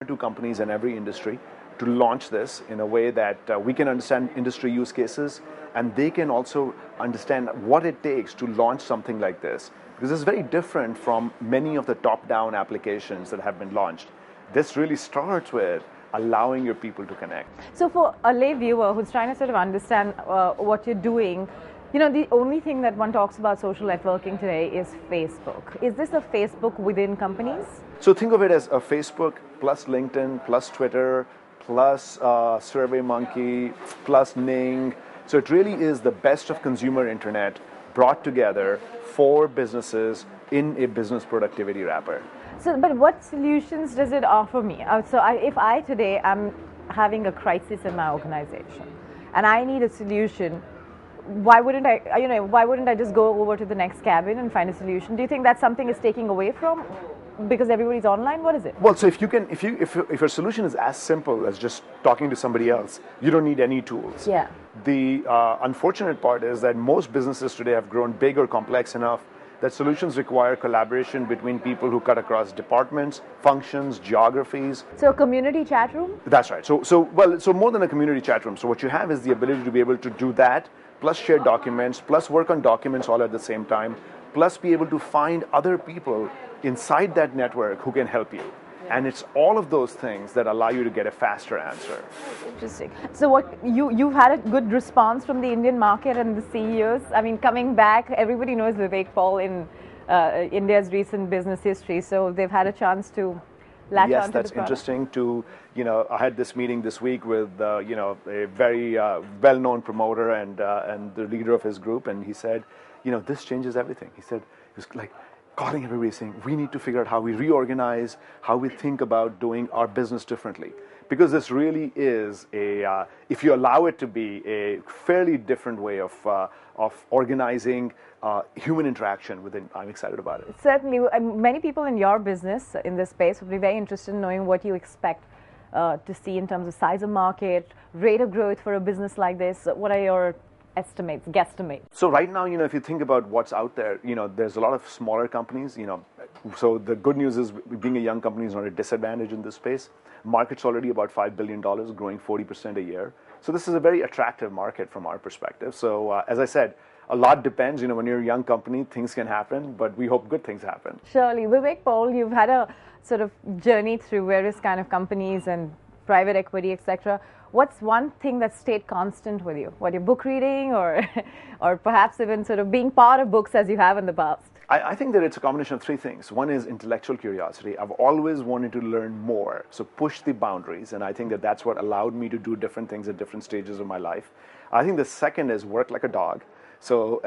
to companies in every industry to launch this in a way that we can understand industry use cases and they can also understand what it takes to launch something like this. Because it's very different from many of the top-down applications that have been launched. This really starts with allowing your people to connect. So for a lay viewer who's trying to sort of understand what you're doing, you know, the only thing that one talks about social networking today is Facebook. Is this a Facebook within companies? So think of it as a Facebook plus LinkedIn plus Twitter plus SurveyMonkey plus Ning. So it really is the best of consumer internet brought together for businesses in a business productivity wrapper. So, but what solutions does it offer me? If I today am having a crisis in my organization and I need a solution, why wouldn't I just go over to the next cabin and find a solution? Do you think that's something is taking away from because everybody's online? What is it? Well, so if your solution is as simple as just talking to somebody else, you don't need any tools. Yeah. The unfortunate part is that most businesses today have grown big or complex enough that solutions require collaboration between people who cut across departments, functions, geographies. So a community chat room? That's right. So more than a community chat room. So what you have is the ability to be able to do that, plus share documents, plus work on documents all at the same time, plus be able to find other people inside that network who can help you. And it's all of those things that allow you to get a faster answer. Interesting. So what you've had a good response from the Indian market and the CEOs. I mean, coming back, everybody knows Vivek Paul in India's recent business history. So they've had a chance to latch yes, onto that's the product. interesting. I had this meeting this week with a very well-known promoter and the leader of his group, and he said, this changes everything. He said, he was like calling everybody saying, we need to figure out how we reorganize, how we think about doing our business differently. Because this really is if you allow it to be a fairly different way of organizing human interaction within, I'm excited about it. Certainly, many people in your business, in this space, would be very interested in knowing what you expect to see in terms of size of market, rate of growth for a business like this. What are your estimates, guesstimates? So right now, if you think about what's out there, there's a lot of smaller companies, so the good news is being a young company is not a disadvantage in this space. Market's already about $5 billion, growing 40% a year. So this is a very attractive market from our perspective. So as I said, a lot depends, when you're a young company, things can happen, but we hope good things happen. Surely. Vivek Paul, you've had a sort of journey through various kind of companies and private equity, etc. What's one thing that stayed constant with you? What, your book reading or perhaps even sort of being part of books as you have in the past? I think that it's a combination of three things. One is intellectual curiosity. I've always wanted to learn more, so push the boundaries, and I think that that's what allowed me to do different things at different stages of my life. I think the second is work like a dog. So,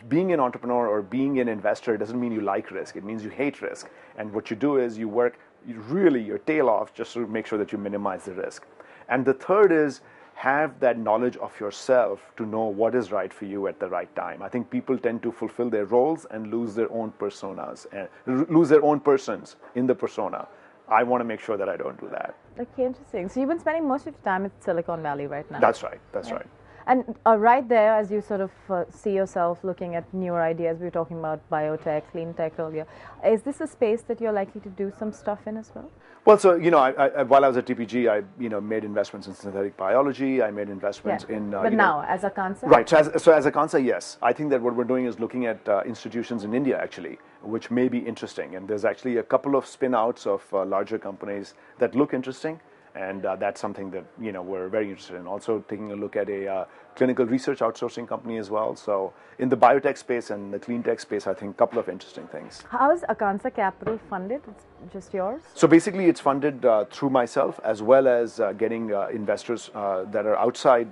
being an entrepreneur or being an investor doesn't mean you like risk. It means you hate risk. And what you do is you work really your tail off just to make sure that you minimize the risk. And the third is have that knowledge of yourself to know what is right for you at the right time. I think people tend to fulfill their roles and lose their own personas, and lose their own persons in the persona. I want to make sure that I don't do that. Okay, interesting. So you've been spending most of your time at Silicon Valley right now. That's right. That's right. And right there, as you sort of see yourself looking at newer ideas, we were talking about biotech, clean tech earlier. Is this a space that you're likely to do some stuff in as well? Well, so while I was at TPG, I made investments in synthetic biology. I made investments in. But now, as Akansa? Right. So as Akansa, yes, I think that what we're doing is looking at institutions in India actually, which may be interesting. And there's actually a couple of spin-outs of larger companies that look interesting. And that's something that we're very interested in. Also taking a look at a clinical research outsourcing company as well. So in the biotech space and the clean tech space, I think a couple of interesting things. How is Akansa Capital funded? It's just yours? So basically it's funded through myself as well as getting investors that are outside.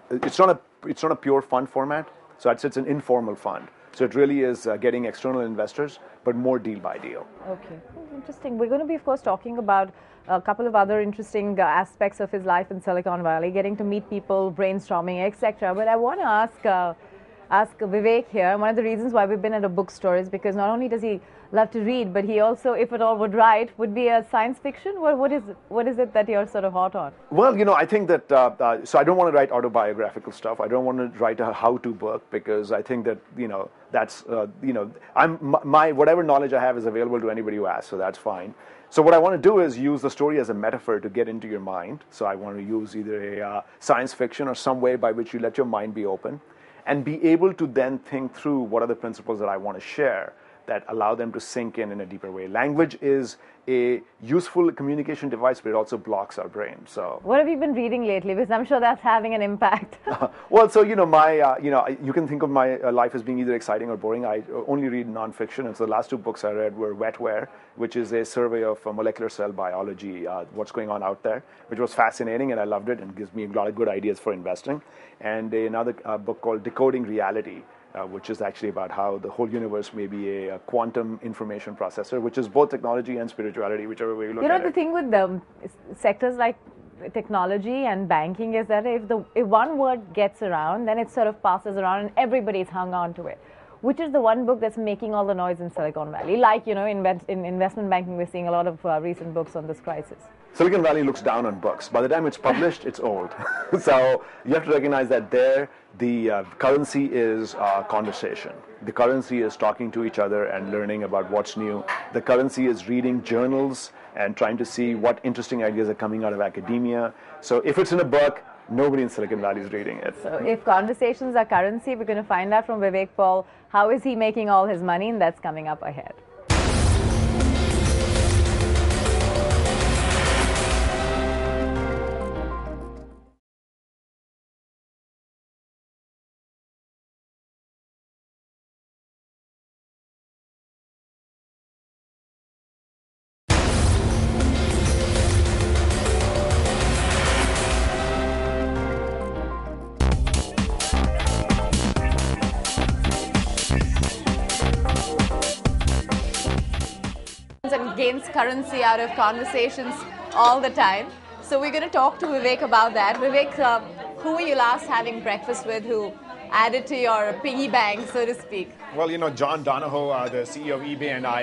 It's not a pure fund format. So it's an informal fund. So it really is getting external investors, but more deal by deal. Okay, interesting. We're going to be, of course, talking about a couple of other interesting aspects of his life in Silicon Valley, getting to meet people, brainstorming, etc. But I want to ask Vivek here. One of the reasons why we've been at a bookstore is because not only does he love to read, but he also, if at all would write, would be a science fiction? What is it that you're sort of hot on? Well, I think that, so I don't want to write autobiographical stuff. I don't want to write a how-to book because I think that, that's, whatever knowledge I have is available to anybody who asks, so that's fine. So what I want to do is use the story as a metaphor to get into your mind. So I want to use either a science fiction or some way by which you let your mind be open and be able to then think through what are the principles that I want to share that allow them to sink in a deeper way. Language is a useful communication device, but it also blocks our brain. So, what have you been reading lately? Because I'm sure that's having an impact. Well, so you can think of my life as being either exciting or boring. I only read nonfiction, and so the last 2 books I read were Wetware, which is a survey of molecular cell biology, what's going on out there, which was fascinating, and I loved it, and gives me a lot of good ideas for investing. And another book called Decoding Reality, which is actually about how the whole universe may be a quantum information processor, which is both technology and spirituality, whichever way you look at it. The thing with the sectors like technology and banking is that if one word gets around, then it sort of passes around and everybody's hung on to it. Which is the one book that's making all the noise in Silicon Valley? Like, in investment banking, we're seeing a lot of recent books on this crisis. Silicon Valley looks down on books. By the time it's published, it's old. So you have to recognize that the currency is conversation. The currency is talking to each other and learning about what's new. The currency is reading journals and trying to see what interesting ideas are coming out of academia. So if it's in a book, nobody in Silicon Valley is reading it. So if conversations are currency, we're going to find out from Vivek Paul, how is he making all his money, and that's coming up ahead. And gains currency out of conversations all the time. So we're going to talk to Vivek about that. Vivek, who were you last having breakfast with who added to your piggy bank, so to speak? Well, John Donahoe, the CEO of eBay, and I